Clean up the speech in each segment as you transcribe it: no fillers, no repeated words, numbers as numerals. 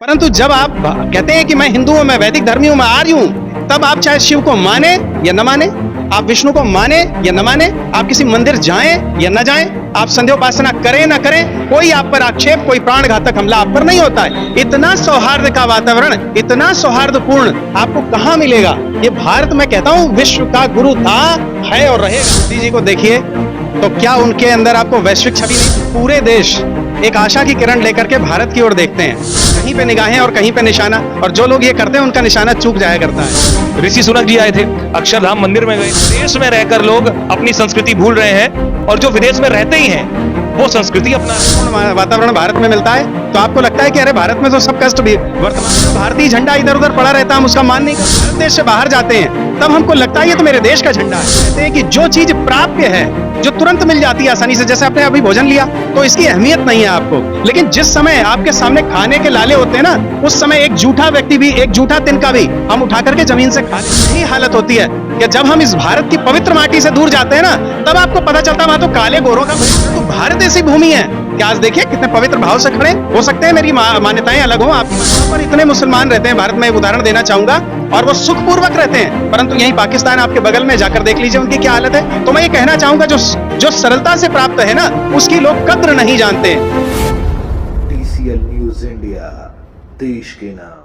परंतु जब आप कहते हैं कि मैं हिंदू हूं, मैं वैदिक धर्मी हूं, मैं आर्य हूं, तब आप चाहे शिव को माने या न माने, आप विष्णु को माने या न माने, आप किसी मंदिर जाएं या न जाएं, आप संध्योपासना करें ना करें, कोई आप पर आक्षेप, कोई प्राण घातक हमला आप पर नहीं होता है। इतना सौहार्द का वातावरण, इतना सौहार्दपूर्ण आपको कहां मिलेगा? ये भारत, मैं कहता हूं, विश्व का गुरु था, है और रहेगा। मोदी जी को देखिए तो क्या उनके अंदर आपको वैश्विक छवि नहीं? पूरे देश एक आशा की किरण लेकर के भारत की ओर देखते हैं, कहीं पे निगाहें और कहीं पे निशाना, और जो लोग ये करते हैं उनका निशाना चूक जाया करता है। ऋषि सुनक जी आए थे, अक्षरधाम मंदिर में गए। देश में रहकर लोग अपनी संस्कृति भूल रहे हैं और जो विदेश में रहते ही हैं वो संस्कृति अपना वातावरण भारत में मिलता है तो आपको लगता है कि अरे भारत में तो सब कष्ट भी, वर्तमान में भारतीय झंडा इधर उधर पड़ा रहता है, हम उसका मान नहीं करते। भारत देश से बाहर जाते हैं तब हमको लगता है ये तो मेरे देश का झंडा है। कहते हैं कि जो चीज प्राप्य है, जो तुरंत मिल जाती है आसानी से, जैसे आपने अभी भोजन लिया तो इसकी अहमियत नहीं है आपको, लेकिन जिस समय आपके सामने खाने के लाले होते हैं ना, उस समय एक झूठा व्यक्ति भी, एक झूठा तिनका भी हम उठा करके जमीन से खा लेते हैं। यही हालत होती है कि जब हम इस भारत की पवित्र माटी से दूर जाते हैं ना, तब आपको पता चलता है वहां तो काले गोरों का, तो भारत ऐसी भूमि है कि आज देखिए कितने पवित्र भाव से खड़े। हो सकते हैं मेरी मान्यताएं अलग हो, आपकी पर इतने मुसलमान रहते हैं भारत में, एक उदाहरण देना चाहूंगा, और वो सुखपूर्वक रहते हैं, परंतु यही पाकिस्तान आपके बगल में जाकर देख लीजिए उनकी क्या हालत है। तो मैं ये कहना चाहूंगा जो सरलता से प्राप्त है ना, उसकी लोग कद्र नहीं जानते। TCL न्यूज़ इंडिया, देश के नाम।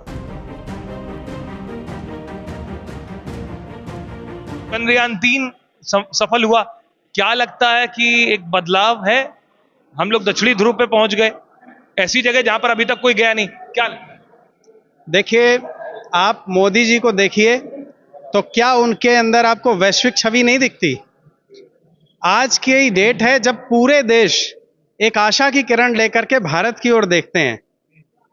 चंद्रयान 3 सफल हुआ। क्या लगता है कि एक बदलाव है? हम लोग दक्षिणी ध्रुव पे पहुंच गए, ऐसी जगह जहां पर अभी तक कोई गया नहीं। क्या देखिए, आप मोदी जी को देखिए तो क्या उनके अंदर आपको वैश्विक छवि नहीं दिखती? आज की डेट है जब पूरे देश एक आशा की किरण लेकर के भारत की ओर देखते हैं,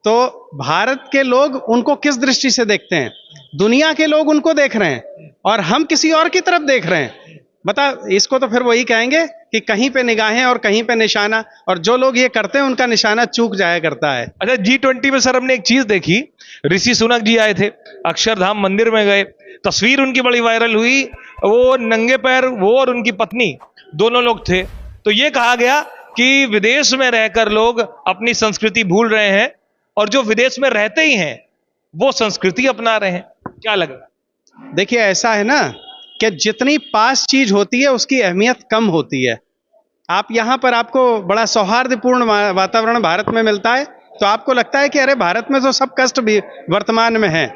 तो भारत के लोग उनको किस दृष्टि से देखते हैं? दुनिया के लोग उनको देख रहे हैं और हम किसी और की तरफ देख रहे हैं। बता, इसको तो फिर वही कहेंगे कि कहीं पे निगाहें और कहीं पे निशाना, और जो लोग ये करते हैं उनका निशाना चूक जाया करता है। अच्छा, G20 में सर हमने एक चीज देखी, ऋषि सुनक जी आए थे, अक्षरधाम मंदिर में गए, तस्वीर उनकी बड़ी वायरल हुई, वो नंगे पैर, वो और उनकी पत्नी दोनों लोग थे। तो ये कहा गया कि विदेश में रहकर लोग अपनी संस्कृति भूल रहे हैं और जो विदेश में रहते ही हैं वो संस्कृति अपना रहे हैं। क्या लगा? देखिए, ऐसा है ना कि जितनी पास चीज होती है उसकी अहमियत कम होती है। आप यहां पर, आपको बड़ा सौहार्दपूर्ण वातावरण भारत में मिलता है तो आपको लगता है कि अरे भारत में तो सब कष्ट भी वर्तमान में है,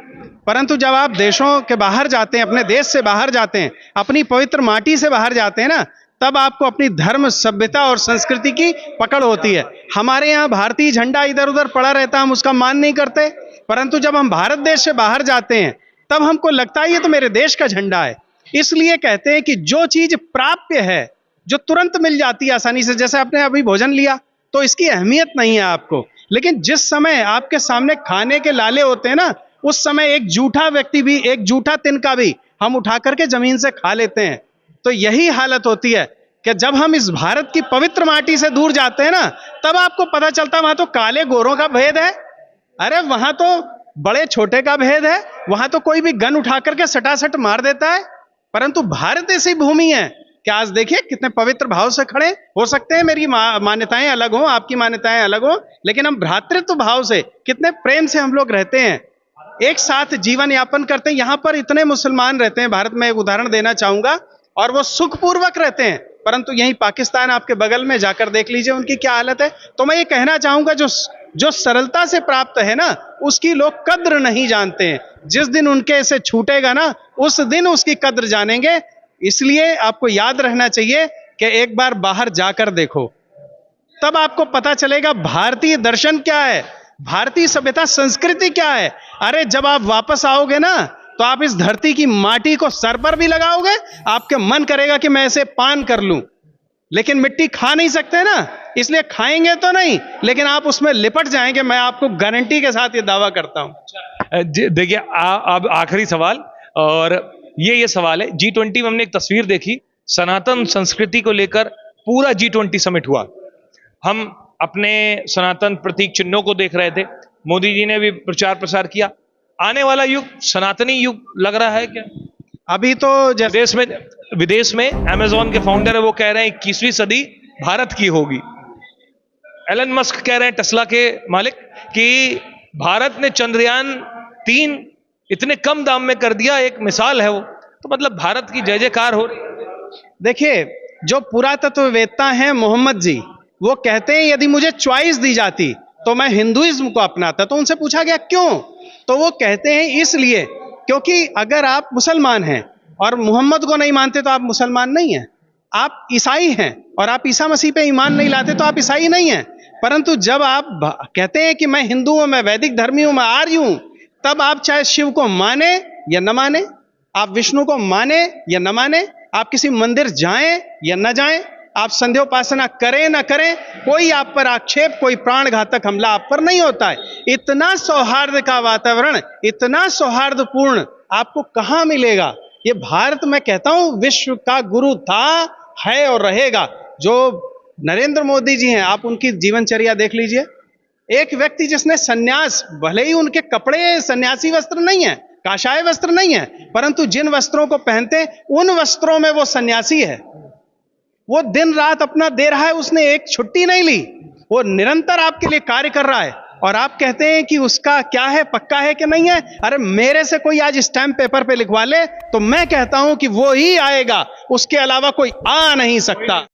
परंतु जब आप देशों के बाहर जाते हैं, अपने देश से बाहर जाते हैं, अपनी पवित्र माटी से बाहर जाते हैं ना, तब आपको अपनी धर्म, सभ्यता और संस्कृति की पकड़ होती है। हमारे यहाँ भारतीय झंडा इधर उधर पड़ा रहता है, हम उसका मान नहीं करते, परंतु जब हम भारत देश से बाहर जाते हैं तब हमको लगता है ये तो मेरे देश का झंडा है। इसलिए कहते हैं कि जो चीज प्राप्य है, जो तुरंत मिल जाती है आसानी से, जैसे आपने अभी भोजन लिया तो इसकी अहमियत नहीं है आपको, लेकिन जिस समय आपके सामने खाने के लाले होते हैं ना, उस समय एक झूठा व्यक्ति भी, एक झूठा तिनका भी हम उठा करके जमीन से खा लेते हैं। तो यही हालत होती है कि जब हम इस भारत की पवित्र माटी से दूर जाते हैं ना, तब आपको पता चलता है वहां तो काले गोरों का भेद है, अरे वहां तो बड़े छोटे का भेद है, वहां तो कोई भी गन उठा करके सटासट मार देता है। परंतु भारत ऐसी भूमि है कि आज देखिए कितने पवित्र भाव से खड़े। हो सकते हैं मेरी मान्यताएं अलग हो, आपकी मान्यताएं अलग हो, लेकिन हम भ्रातृत्व भाव से, कितने प्रेम से हम लोग रहते हैं, एक साथ जीवन यापन करते हैं। यहां पर इतने मुसलमान रहते हैं भारत में, एक उदाहरण देना चाहूंगा, और वो सुखपूर्वक रहते हैं, परंतु यही पाकिस्तान आपके बगल में जाकर देख लीजिए उनकी क्या हालत है। तो मैं ये कहना चाहूंगा जो सरलता से प्राप्त है ना, उसकी लोग कद्र नहीं जानते हैं। जिस दिन उनके से छूटेगा ना, उस दिन उसकी कद्र जानेंगे। इसलिए आपको याद रहना चाहिए कि एक बार बाहर जाकर देखो, तब आपको पता चलेगा भारतीय दर्शन क्या है, भारतीय सभ्यता, संस्कृति क्या है। अरे जब आप वापस आओगे ना, तो आप इस धरती की माटी को सर पर भी लगाओगे, आपके मन करेगा कि मैं इसे पान कर लूं, लेकिन मिट्टी खा नहीं सकते ना, इसलिए खाएंगे तो नहीं, लेकिन आप उसमें लिपट जाएंगे। मैं आपको गारंटी के साथ ये दावा करता हूं। देखिए, अब आखिरी सवाल, और ये सवाल है, G20 में हमने एक तस्वीर देखी, सनातन संस्कृति को लेकर पूरा G20 समिट हुआ। हम अपने सनातन प्रतीक चिन्हों को देख रहे थे, मोदी जी ने भी प्रचार प्रसार किया। आने वाला युग सनातनी युग लग रहा है क्या? अभी तो विदेश में अमेज़न के फाउंडर है, वो कह रहे हैं 21वीं सदी भारत की होगी। एलन मस्क कह रहे हैं, टेस्ला के मालिक, कि भारत ने चंद्रयान 3 इतने कम दाम में कर दिया, एक मिसाल है वो। तो मतलब भारत की जय जयकार हो रही। देखिए, जो पुरातत्ववेत्ता हैं मोहम्मद जी, वो कहते हैं यदि मुझे चॉइस दी जाती तो मैं हिंदुइज्म को अपनाता। तो उनसे पूछा गया क्यों, तो वो कहते हैं इसलिए क्योंकि अगर आप मुसलमान हैं और मोहम्मद को नहीं मानते तो आप मुसलमान नहीं हैं। आप ईसाई हैं और आप ईसा मसीह पे ईमान नहीं लाते तो आप ईसाई नहीं हैं। परंतु जब आप कहते हैं कि मैं हिंदू हूं, मैं वैदिक धर्मी हूं, मैं आर्य हूं, तब आप चाहे शिव को माने या न माने, आप विष्णु को माने या न माने, आप किसी मंदिर जाएं या न जाएं, आप संध्योपासना करें ना करें, कोई आप पर आक्षेप, कोई प्राणघातक हमला आप पर नहीं होता है। इतना सौहार्द का वातावरण, इतना सौहार्दपूर्ण आपको कहां मिलेगा। ये भारत, मैं कहता हूं, विश्व का गुरु था, है और रहेगा। जो नरेंद्र मोदी जी हैं, आप उनकी जीवनचर्या देख लीजिए। एक व्यक्ति जिसने सन्यास, भले ही उनके कपड़े सन्यासी वस्त्र नहीं है, काशाय वस्त्र नहीं है, परंतु जिन वस्त्रों को पहनते हैं उन वस्त्रों में वो सन्यासी है। वो दिन रात अपना दे रहा है, उसने एक छुट्टी नहीं ली, वो निरंतर आपके लिए कार्य कर रहा है। और आप कहते हैं कि उसका क्या है, पक्का है कि नहीं है। अरे मेरे से कोई आज स्टैंप पेपर पे लिखवा ले तो मैं कहता हूं कि वो ही आएगा, उसके अलावा कोई आ नहीं सकता।